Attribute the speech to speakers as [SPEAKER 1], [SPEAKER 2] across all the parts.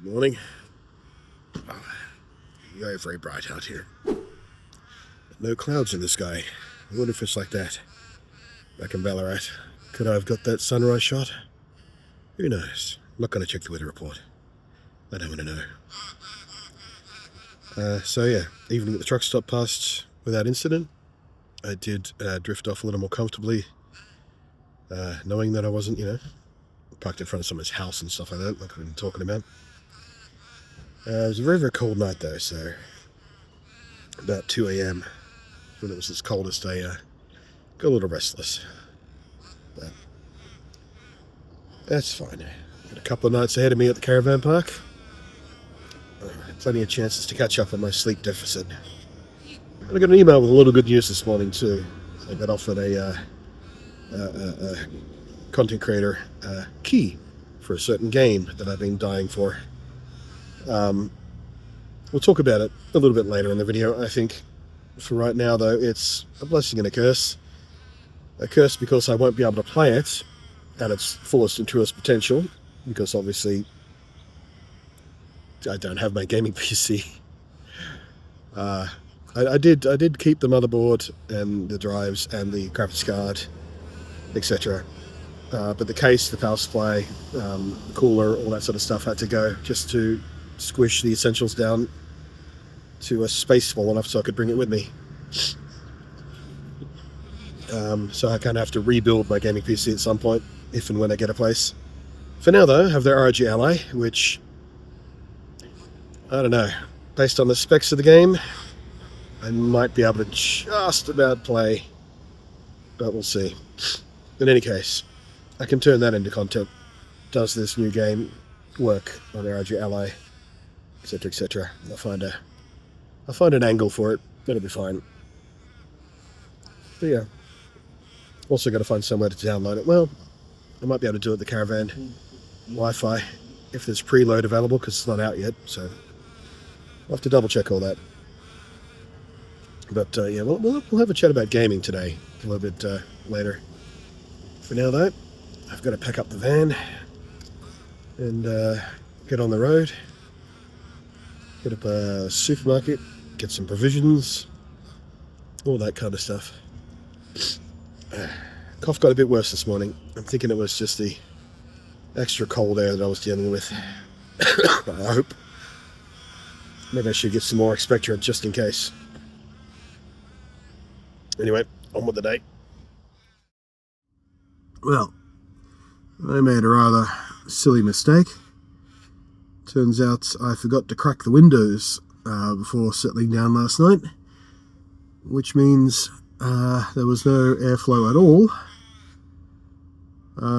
[SPEAKER 1] Good morning. Very, very bright out here. No clouds in the sky. I wonder if it's like that back in Ballarat. Could I have got that sunrise shot? Who knows? I'm not going to check the weather report. I don't want to know. So yeah, evening at the truck stop passed without incident. I did drift off a little more comfortably, knowing that I wasn't, parked in front of someone's house and stuff like that, like I've been talking about. It was a very, very cold night though, so about 2 a.m. when it was its coldest, I got a little restless. But that's fine. Got a couple of nights ahead of me at the caravan park. Plenty of chances to catch up on my sleep deficit. And I got an email with a lot of good news this morning too. I got offered a content creator key for a certain game that I've been dying for. We'll talk about it a little bit later in the video, I think. For right now, though, it's a blessing and a curse. A curse because I won't be able to play it at its fullest and truest potential, because obviously I don't have my gaming PC. I did keep the motherboard and the drives and the graphics card, etc. But the case, the power supply, the cooler, all that sort of stuff had to go just to squish the essentials down to a space small enough so I could bring it with me. So I kind of have to rebuild my gaming PC at some point, if and when I get a place. For now, though, I have the ROG Ally, which, I don't know, based on the specs of the game, I might be able to just about play, but we'll see. In any case, I can turn that into content. Does this new game work on the ROG Ally, etc., etc. I'll find an angle for it. That'll be fine. But yeah, also got to find somewhere to download it. Well, I might be able to do it at the caravan Wi-Fi if there's preload available, because it's not out yet. So I'll have to double check all that. But yeah, we'll have a chat about gaming today a little bit later. For now, though, I've got to pack up the van and get on the road. Hit up a supermarket, get some provisions, all that kind of stuff. Cough got a bit worse this morning. I'm thinking it was just the extra cold air that I was dealing with. I hope. Maybe I should get some more expectorant just in case. Anyway, on with the day. Well, I made a rather silly mistake. Turns out I forgot to crack the windows before settling down last night, which means there was no airflow at all,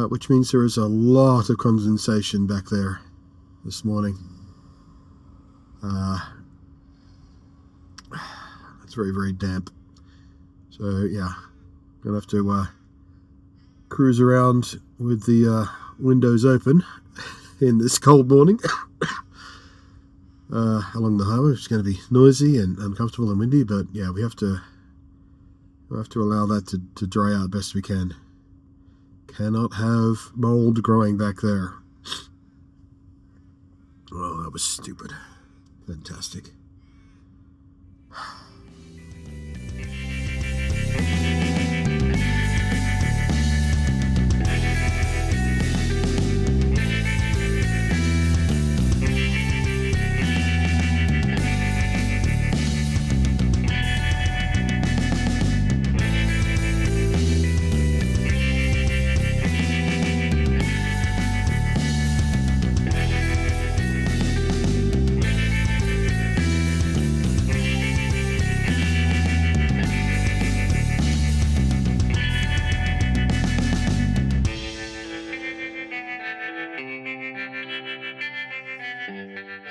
[SPEAKER 1] which means there is a lot of condensation back there this morning. It's very, very damp. So yeah, gonna have to cruise around with the windows open in this cold morning along the highway. It's going to be noisy and uncomfortable and windy, but yeah, we have to allow that to dry out best we can. Cannot have mold growing back there. Oh, that was stupid. Fantastic.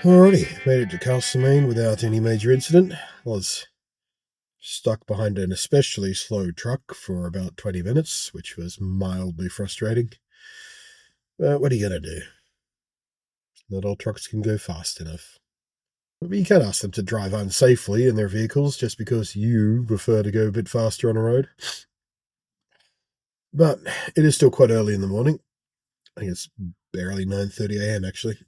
[SPEAKER 1] Alrighty, made it to Castlemaine without any major incident. Was stuck behind an especially slow truck for about 20 minutes, which was mildly frustrating. But what are you going to do? Not all trucks can go fast enough. But you can't ask them to drive unsafely in their vehicles just because you prefer to go a bit faster on a road. But it is still quite early in the morning. I think it's barely 9:30 a.m. actually.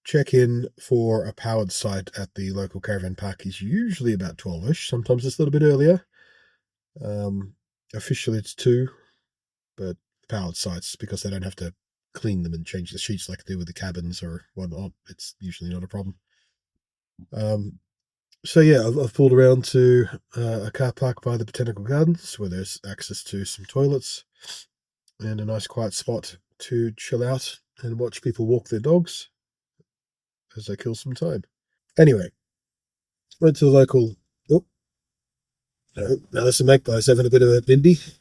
[SPEAKER 1] check-in for a powered site at the local caravan park is usually about 12ish. Sometimes it's a little bit earlier. Officially it's 2, but powered sites, because they don't have to clean them and change the sheets like they do with the cabins or whatnot, it's usually not a problem. So yeah, I've pulled around to a car park by the Botanical Gardens where there's access to some toilets and a nice quiet spot to chill out and watch people walk their dogs as they kill some time. Anyway, went to the local. Oh, no, now there's some magpies having a bit of a bindi.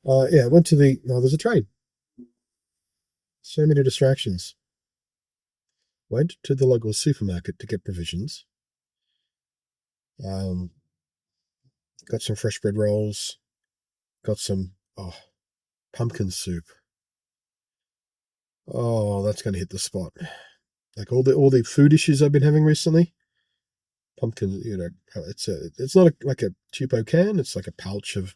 [SPEAKER 1] Yeah, went to the. No, there's a train. So many distractions. Went to the local supermarket to get provisions. Um, got some fresh bread rolls. Got some pumpkin soup. Oh, that's going to hit the spot. Like all the food issues I've been having recently. Pumpkin, it's not like a cheapo can. It's like a pouch of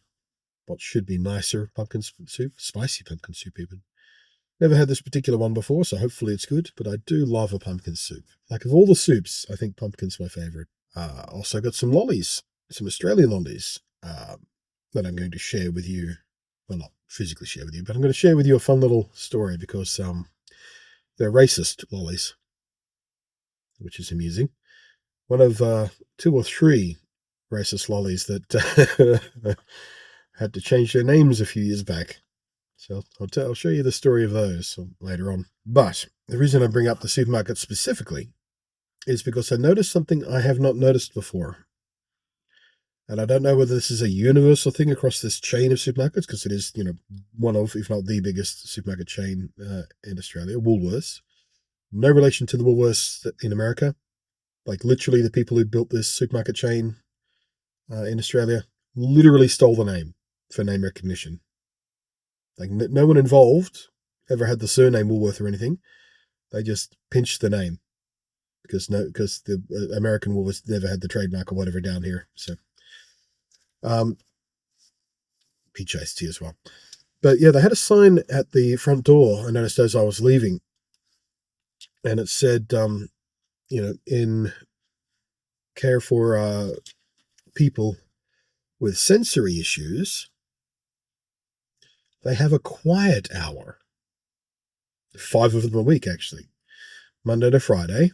[SPEAKER 1] what should be nicer pumpkin soup, spicy pumpkin soup even. Never had this particular one before, so hopefully it's good. But I do love a pumpkin soup. Like of all the soups, I think pumpkin's my favorite. Also got some lollies, some Australian lollies that I'm going to share with you. Well, not physically share with you, but I'm going to share with you a fun little story because they're racist lollies, which is amusing. One of 2 or 3 racist lollies that had to change their names a few years back. So I'll show you the story of those later on. But the reason I bring up the supermarket specifically is because I noticed something I have not noticed before. And I don't know whether this is a universal thing across this chain of supermarkets, because it is, one of, if not the biggest supermarket chain in Australia, Woolworths. No relation to the Woolworths in America. Like literally the people who built this supermarket chain in Australia literally stole the name for name recognition. Like no one involved ever had the surname Woolworth or anything. They just pinched the name because the American Woolworths never had the trademark or whatever down here. So, peach iced tea as well. But yeah, they had a sign at the front door. I noticed as I was leaving, and it said, in care for people with sensory issues, they have a quiet hour. 5 of them a week, actually. Monday to Friday,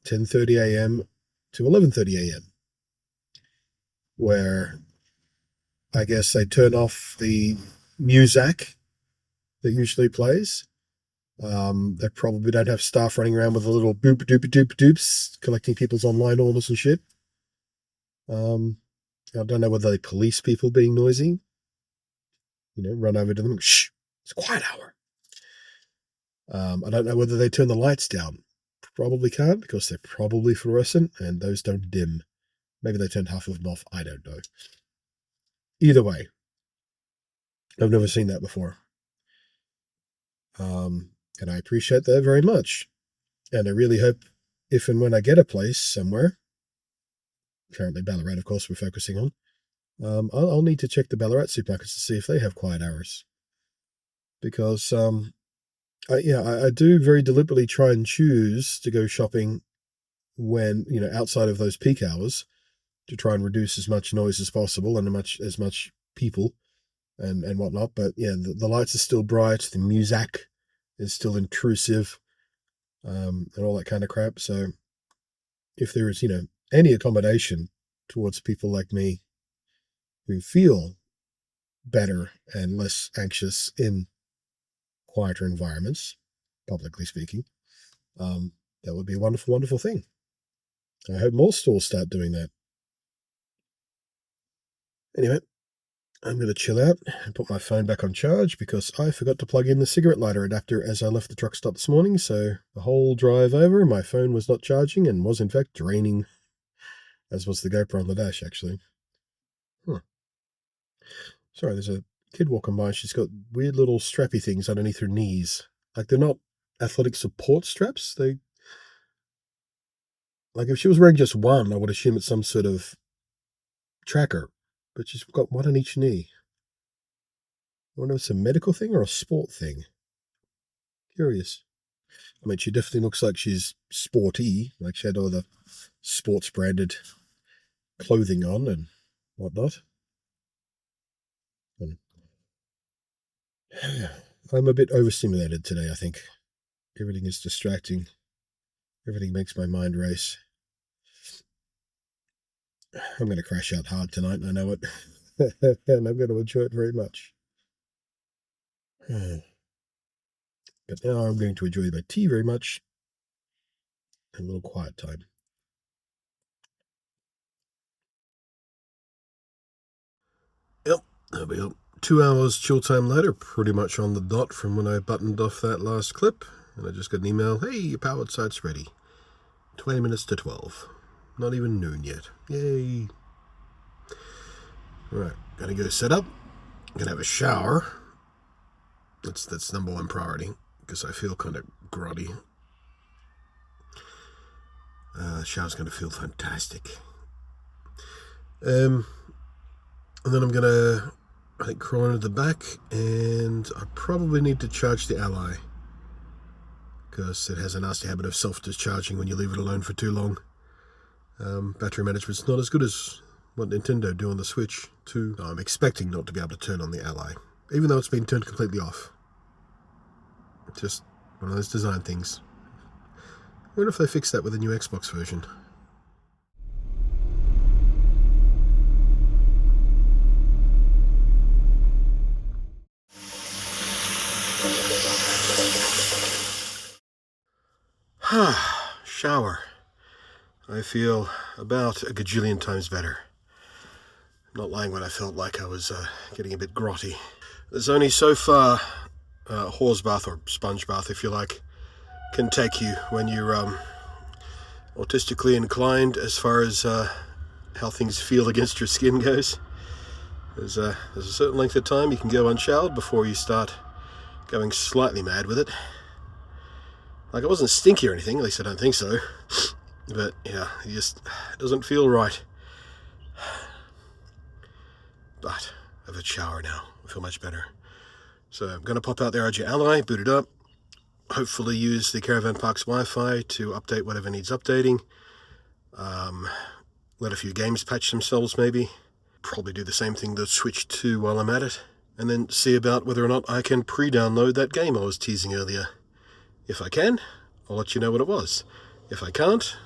[SPEAKER 1] 10:30 a.m. to 11:30 a.m. Where I guess they turn off the music that usually plays. They probably don't have staff running around with a little boop doop doop doops collecting people's online orders and shit. I don't know whether they police people being noisy. Run over to them. Shh, it's a quiet hour. I don't know whether they turn the lights down. Probably can't because they're probably fluorescent and those don't dim. Maybe they turned half of them off. I don't know. Either way, I've never seen that before. And I appreciate that very much. And I really hope if and when I get a place somewhere, currently Ballarat, of course, we're focusing on, I'll need to check the Ballarat supermarkets to see if they have quiet hours. Because, I do very deliberately try and choose to go shopping when, outside of those peak hours to try and reduce as much noise as possible and as much people and whatnot. But yeah, the lights are still bright, the music is still intrusive, and all that kind of crap. So if there is, any accommodation towards people like me who feel better and less anxious in quieter environments, publicly speaking, that would be a wonderful, wonderful thing. I hope more stores start doing that. Anyway, I'm going to chill out and put my phone back on charge because I forgot to plug in the cigarette lighter adapter as I left the truck stop this morning. So the whole drive over, my phone was not charging and was in fact draining, as was the GoPro on the dash, actually. Sorry, there's a kid walking by. She's got weird little strappy things underneath her knees. Like they're not athletic support straps. Like if she was wearing just one, I would assume it's some sort of tracker. But she's got one on each knee. I wonder if it's a medical thing or a sport thing. Curious. I mean, she definitely looks like she's sporty, like she had all the sports branded clothing on and whatnot. And I'm a bit overstimulated today, I think. Everything is distracting. Everything makes my mind race. I'm going to crash out hard tonight, and I know it. And I'm going to enjoy it very much. But now I'm going to enjoy my tea very much and a little quiet time. Yep, there we go. 2 hours chill time later, pretty much on the dot from when I buttoned off that last clip. And I just got an email, hey, your powered site's ready. 20 minutes to 12. Not even noon yet. Yay. Alright, gonna go set up. Gonna have a shower. That's number one priority, because I feel kind of grotty. Shower's gonna feel fantastic. And then I'm gonna, I think, crawl into the back, and I probably need to charge the Ally, because it has a nasty habit of self-discharging when you leave it alone for too long. Battery management's not as good as what Nintendo do on the Switch, too. I'm expecting not to be able to turn on the Ally, even though it's been turned completely off. Just one of those design things. I wonder if they fix that with the new Xbox version. Shower. I feel about a gajillion times better. I'm not lying when I felt like I was getting a bit grotty. There's only so far horse bath, or sponge bath if you like, can take you when you're autistically inclined as far as how things feel against your skin goes. There's a certain length of time you can go unshowered before you start going slightly mad with it. Like, it wasn't stinky or anything, at least I don't think so. But yeah, it just doesn't feel right. But I've had a shower now. I feel much better. So I'm going to pop out the RJ Ally, boot it up, hopefully use the Caravan Park's Wi-Fi to update whatever needs updating. Let a few games patch themselves maybe. Probably do the same thing to Switch 2 while I'm at it. And then see about whether or not I can pre-download that game I was teasing earlier. If I can, I'll let you know what it was. If I can't,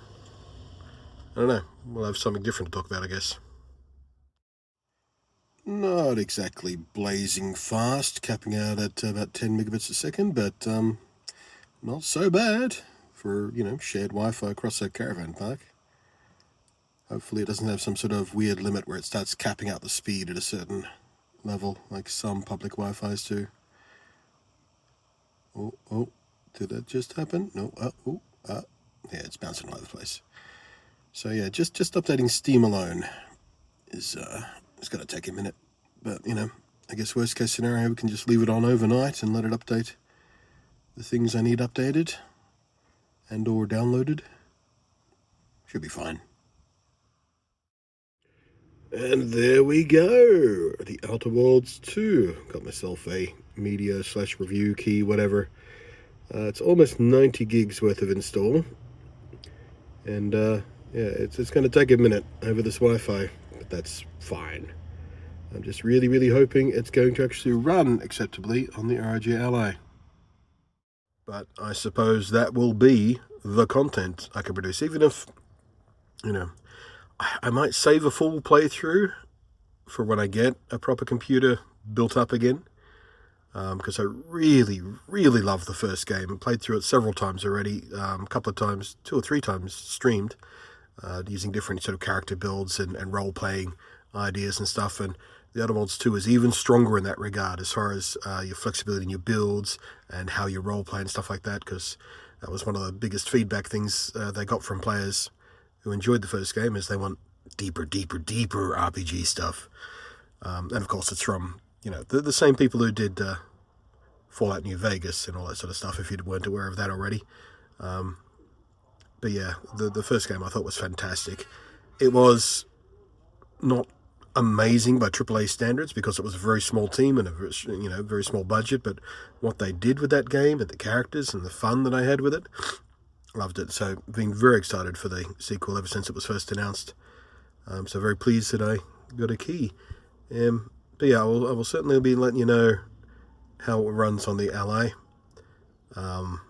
[SPEAKER 1] I don't know. We'll have something different to talk about, I guess. Not exactly blazing fast, capping out at about 10 megabits a second, but not so bad for, shared Wi-Fi across a caravan park. Hopefully it doesn't have some sort of weird limit where it starts capping out the speed at a certain level, like some public Wi-Fis do. Oh, did that just happen? No, yeah, it's bouncing all over the place. So yeah, just updating Steam alone is going to take a minute. But, I guess worst case scenario, we can just leave it on overnight and let it update the things I need updated and or downloaded. Should be fine. And there we go. The Outer Worlds 2. Got myself a media/review key, whatever. It's almost 90 gigs worth of install. And, yeah, it's going to take a minute over this Wi-Fi, but that's fine. I'm just really, really hoping it's going to actually run acceptably on the RJ Ally. But I suppose that will be the content I can produce, even if, I might save a full playthrough for when I get a proper computer built up again, because I really, really love the first game. I played through it several times already, a couple of times, 2 or 3 times streamed, using different sort of character builds and role-playing ideas and stuff, and the Outer Worlds 2 is even stronger in that regard as far as your flexibility in your builds and how you role-play and stuff like that, because that was one of the biggest feedback things they got from players who enjoyed the first game, is they want deeper RPG stuff. And of course it's from, the same people who did Fallout New Vegas and all that sort of stuff, if you weren't aware of that already. But yeah, the first game I thought was fantastic. It was not amazing by AAA standards because it was a very small team and a very small budget, but what they did with that game and the characters and the fun that I had with it, loved it. So been very excited for the sequel ever since it was first announced. So very pleased that I got a key. But yeah, I will certainly be letting you know how it runs on the Ally. And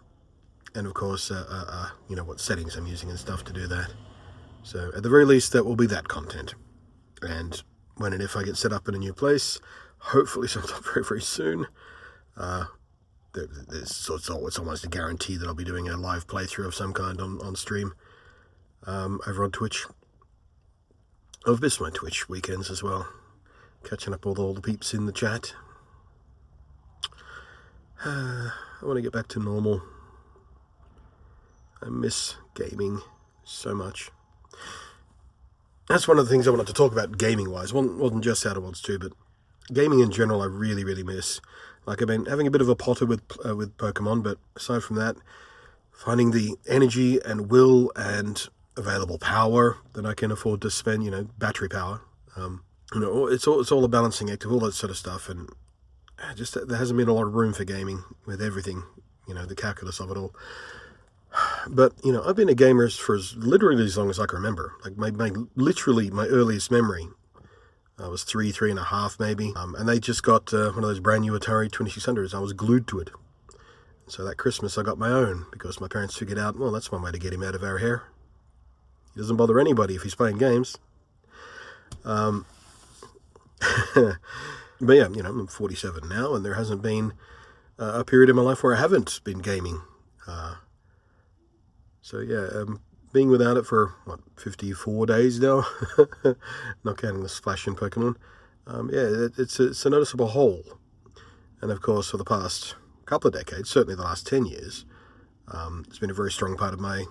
[SPEAKER 1] of course, what settings I'm using and stuff to do that. So at the very least, that will be that content. And when and if I get set up in a new place, hopefully sometime very, very soon, it's almost a guarantee that I'll be doing a live playthrough of some kind on stream over on Twitch. I've missed my Twitch weekends as well, catching up with all the peeps in the chat. I want to get back to normal. I miss gaming so much. That's one of the things I wanted to talk about gaming-wise. Wasn't just Outer Worlds 2, but gaming in general I really, really miss. Like, I've been having a bit of a potter with Pokemon, but aside from that, finding the energy and will and available power that I can afford to spend, battery power. It's all a balancing act of all that sort of stuff, and just there hasn't been a lot of room for gaming with everything, the calculus of it all. But, I've been a gamer for literally as long as I can remember. Like, my earliest memory was 3.5 maybe. And they just got one of those brand new Atari 2600s. I was glued to it. So that Christmas I got my own because my parents figured out, well, that's one way to get him out of our hair. He doesn't bother anybody if he's playing games. But yeah, I'm 47 now, and there hasn't been a period in my life where I haven't been gaming. So yeah, being without it for 54 days now, not counting the Splash in Pokemon. It's a noticeable hole, and of course for the past couple of decades, certainly the last 10 years, it's been a very strong part of my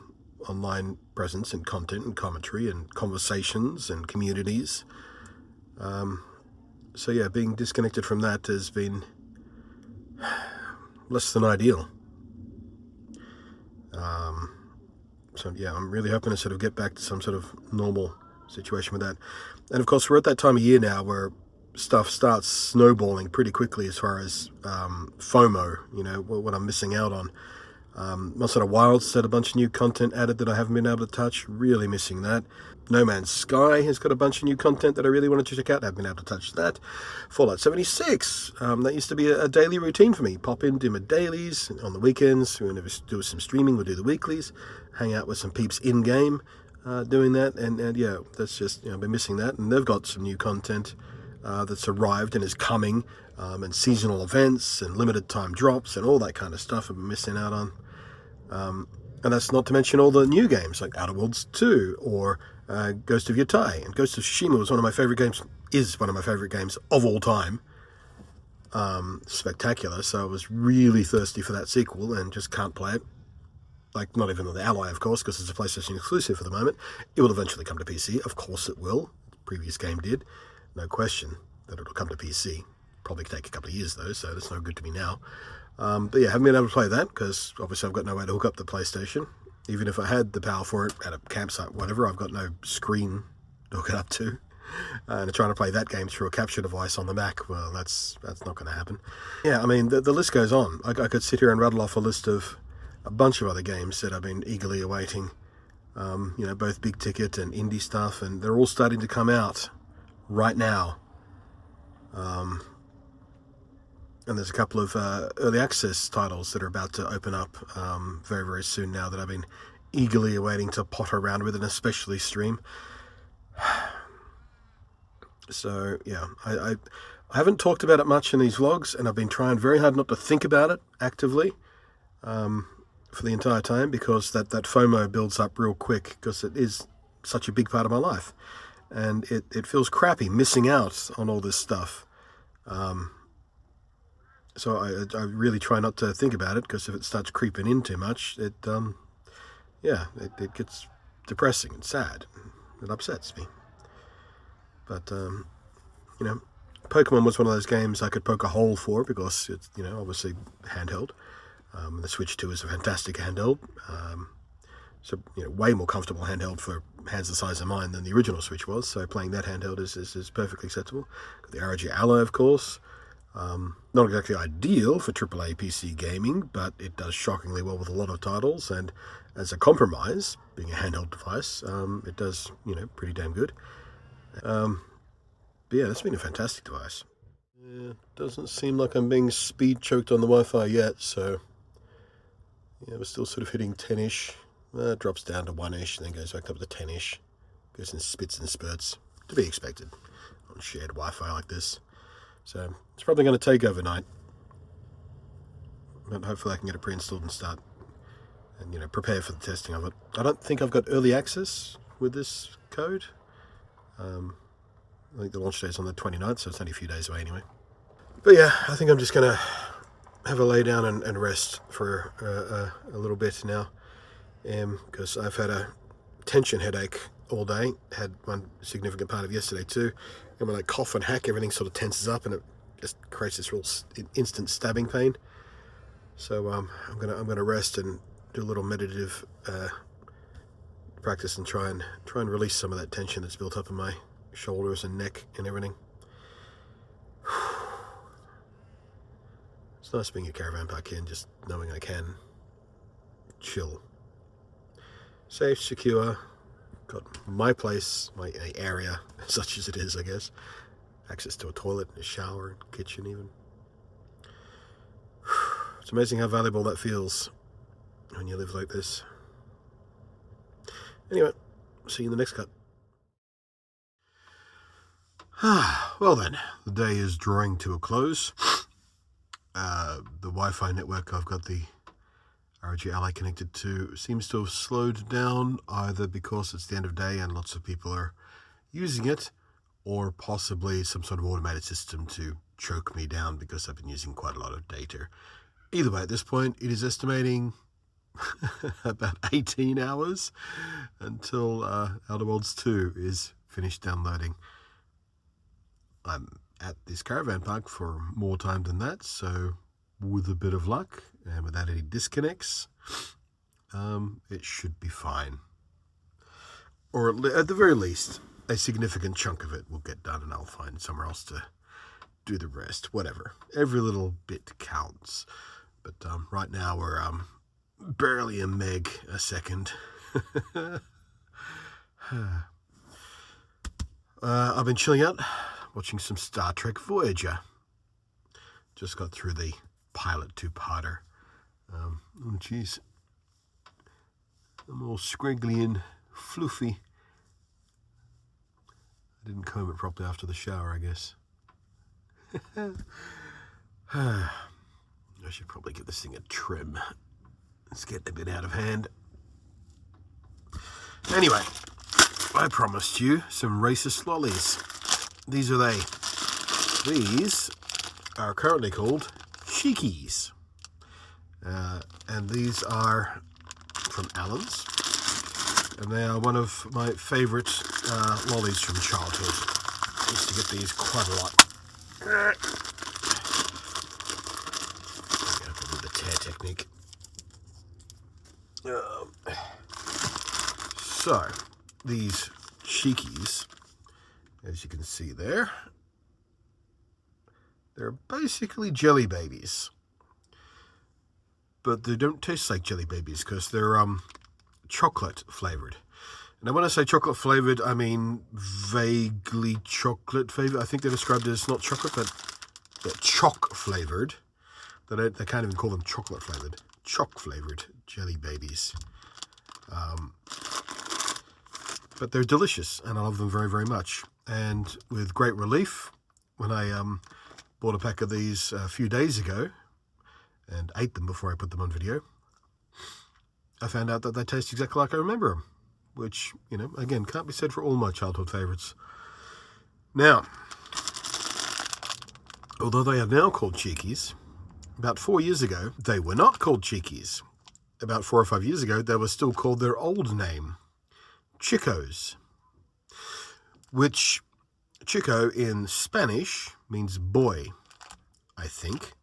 [SPEAKER 1] online presence and content and commentary and conversations and communities. So yeah, being disconnected from that has been less than ideal. So yeah, I'm really hoping to sort of get back to some sort of normal situation with that. And of course, we're at that time of year now where stuff starts snowballing pretty quickly as far as FOMO, what I'm missing out on. Monster Hunter Wilds had a bunch of new content added that I haven't been able to touch. Really missing that. No Man's Sky has got a bunch of new content that I really wanted to check out. I haven't been able to touch that. Fallout 76. That used to be a daily routine for me. Pop in, do my dailies on the weekends. Whenever do some streaming, we'll do the weeklies. Hang out with some peeps in-game doing that. And yeah, that's just, I've been missing that. And they've got some new content that's arrived and is coming. And seasonal events and limited time drops and all that kind of stuff I've been missing out on. And that's not to mention all the new games like Outer Worlds 2 or Ghost of Yotei. And Ghost of Tsushima is one of my favorite games of all time. Spectacular. So I was really thirsty for that sequel and just can't play it. Like, not even on the Ally, of course, because it's a PlayStation exclusive for the moment. It will eventually come to PC. Of course it will. The previous game did. No question that it'll come to PC. Probably take a couple of years, though, so that's no good to me now. But yeah, haven't been able to play that because obviously I've got no way to hook up the PlayStation. Even if I had the power for it at a campsite, whatever, I've got no screen to hook it up to. And trying to play that game through a capture device on the Mac, well, that's not going to happen. Yeah, I mean, the list goes on. I could sit here and rattle off a list of a bunch of other games that I've been eagerly awaiting. Both big ticket and indie stuff, and they're all starting to come out right now. And there's a couple of early access titles that are about to open up very, very soon now that I've been eagerly awaiting to potter around with and especially stream. So, yeah, I haven't talked about it much in these vlogs, and I've been trying very hard not to think about it actively for the entire time because that FOMO builds up real quick because it is such a big part of my life. And it feels crappy missing out on all this stuff. So I really try not to think about it because if it starts creeping in too much, it gets depressing and sad. It upsets me. But, Pokemon was one of those games I could poke a hole for because it's, obviously handheld. The Switch 2 is a fantastic handheld. So, way more comfortable handheld for hands the size of mine than the original Switch was. So playing that handheld is perfectly acceptable. Got the ROG Ally, of course. Not exactly ideal for AAA PC gaming, but it does shockingly well with a lot of titles. And as a compromise, being a handheld device, it does, pretty damn good. But yeah, that's been a fantastic device. Doesn't seem like I'm being speed choked on the Wi-Fi yet, so yeah, we're still sort of hitting 10-ish. It drops down to 1-ish, then goes back up to 10-ish. Goes in spits and spurts, to be expected on shared Wi-Fi like this. So it's probably going to take overnight. But hopefully I can get it pre-installed and start and, prepare for the testing of it. I don't think I've got early access with this code. I think the launch day is on the 29th, so it's only a few days away anyway. But yeah, I think I'm just going to have a lay down and rest for a little bit now. Because I've had a tension headache all day. Had one significant part of yesterday too. And when I cough and hack, everything sort of tenses up and it just creates this real instant stabbing pain. So I'm gonna rest and do a little meditative practice and try and release some of that tension that's built up in my shoulders and neck and everything. It's nice being a caravan park in, just knowing I can chill. Safe, secure, got my place, my area, such as it is, I guess. Access to a toilet, a shower, and kitchen even. It's amazing how valuable that feels when you live like this. Anyway, see you in the next cut. Well then, the day is drawing to a close. The Wi-Fi network I've got the ROG Ally connected to seems to have slowed down, either because it's the end of day and lots of people are using it, or possibly some sort of automated system to choke me down because I've been using quite a lot of data. Either way, at this point, it is estimating about 18 hours until Outer Worlds 2 is finished downloading. I'm at this caravan park for more time than that, so with a bit of luck and without any disconnects, it should be fine. Or at the very least, a significant chunk of it will get done and I'll find somewhere else to do the rest. Whatever. Every little bit counts. But right now we're barely a meg a second. I've been chilling out, watching some Star Trek Voyager. Just got through the pilot two-parter. Oh, jeez. I'm all scriggly and fluffy. I didn't comb it properly after the shower, I guess. I should probably give this thing a trim. It's getting a bit out of hand. Anyway, I promised you some racist lollies. These are they. These are currently called Cheekies. And these are from Allen's. And they are one of my favourite lollies from childhood. I used to get these quite a lot. Probably the tear technique. So, these Cheekies, as you can see there, they're basically jelly babies. But they don't taste like jelly babies because they're chocolate flavored. And when I say chocolate flavored, I mean vaguely chocolate flavored. I think they're described as not chocolate, but they're choc flavored. They can't even call them chocolate flavored. Choc flavored jelly babies. But they're delicious, and I love them very, very much. And with great relief, when I bought a pack of these a few days ago and ate them before I put them on video, I found out that they taste exactly like I remember them, which, again, can't be said for all my childhood favourites. Now, although they are now called Cheekies, about 4 years ago, they were not called Cheekies. About 4 or 5 years ago, they were still called their old name, Chicos, which Chico in Spanish means boy, I think,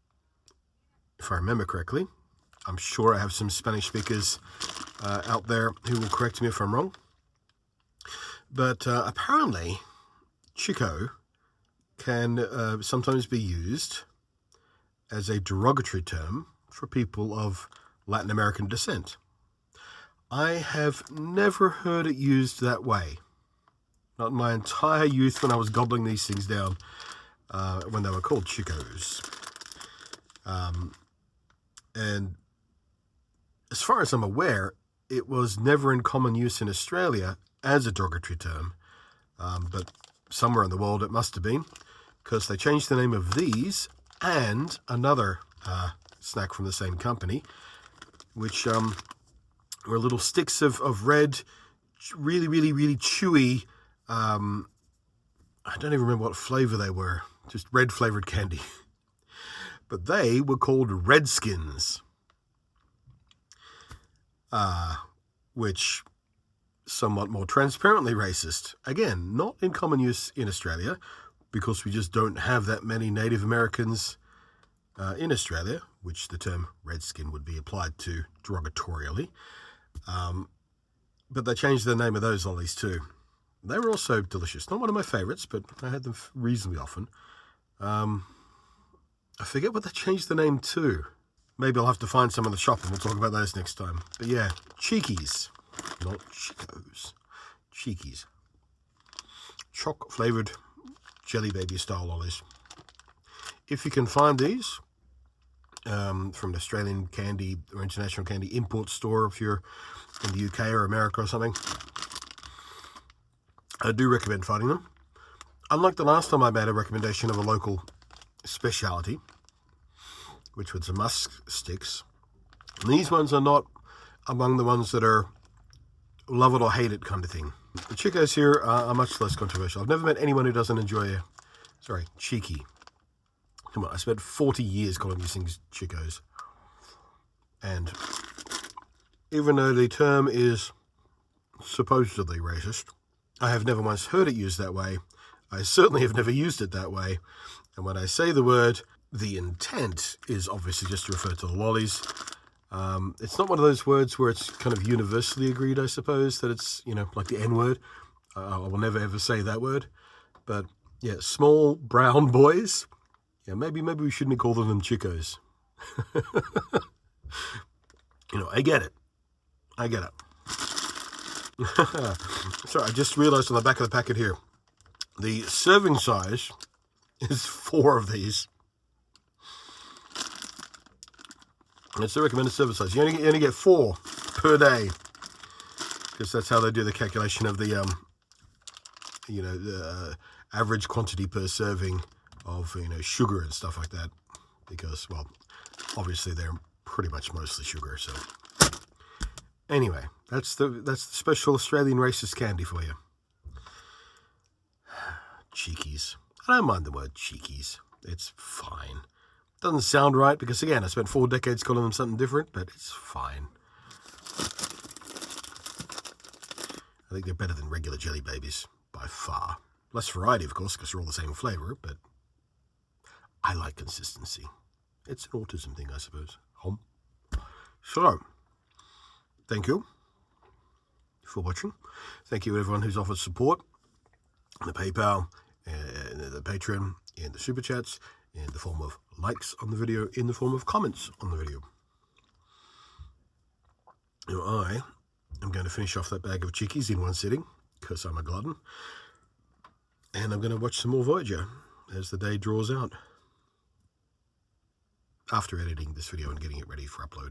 [SPEAKER 1] if I remember correctly. I'm sure I have some Spanish speakers out there who will correct me if I'm wrong. But apparently, Chico can sometimes be used as a derogatory term for people of Latin American descent. I have never heard it used that way. Not in my entire youth when I was gobbling these things down when they were called Chicos. And as far as I'm aware, it was never in common use in Australia as a derogatory term. But somewhere in the world it must have been, because they changed the name of these and another snack from the same company, which were little sticks of red, really, really, really chewy, I don't even remember what flavor they were, just red flavored candy. But they were called Redskins, which somewhat more transparently racist. Again, not in common use in Australia, because we just don't have that many Native Americans in Australia, which the term redskin would be applied to derogatorily. But they changed the name of those lollies too. They were also delicious. Not one of my favourites, but I had them reasonably often. I forget what they changed the name to. Maybe I'll have to find some in the shop and we'll talk about those next time. But yeah, Cheekies. Not Chicos. Cheekies. Choc-flavoured Jelly Baby style lollies. If you can find these from an Australian candy or international candy import store, if you're in the UK or America or something, I do recommend finding them. Unlike the last time I made a recommendation of a local speciality, which was the musk sticks, these ones are not among the ones that are love it or hate it kind of thing. The Chicos here are much less controversial. I've never met anyone who doesn't enjoy cheeky. Come on, I spent 40 years calling these things Chicos. And even though the term is supposedly racist, I have never once heard it used that way. I certainly have never used it that way. And when I say the word, the intent is obviously just to refer to the lollies. It's not one of those words where it's kind of universally agreed, I suppose, that it's, like the N-word. I will never ever say that word. But yeah, small brown boys. Yeah, maybe we shouldn't have called them Chicos. I get it. Sorry, I just realized on the back of the packet here, the serving size is 4 of these. It's the recommended serving size. You only get 4 per day, because that's how they do the calculation of the the average quantity per serving of sugar and stuff like that. Because, well, obviously they're pretty much mostly sugar. So anyway, that's the special Australian racist candy for you. Cheekies. I don't mind the word cheekies. It's fine. Doesn't sound right because, again, I spent 4 decades calling them something different, but it's fine. I think they're better than regular Jelly Babies by far. Less variety, of course, because they're all the same flavour, but I like consistency. It's an autism thing, I suppose. So, thank you for watching. Thank you everyone who's offered support. The PayPal, the Patreon, and the Super Chats, in the form of likes on the video, in the form of comments on the video. I am going to finish off that bag of Chickies in one sitting, because I'm a glutton. And I'm going to watch some more Voyager as the day draws out. After editing this video and getting it ready for upload.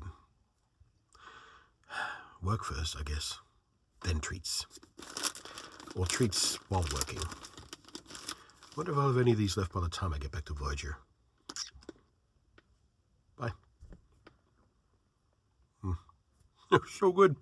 [SPEAKER 1] Work first, I guess. Then treats. Or treats while working. I wonder if I'll have any of these left by the time I get back to Voyager. Bye. So good.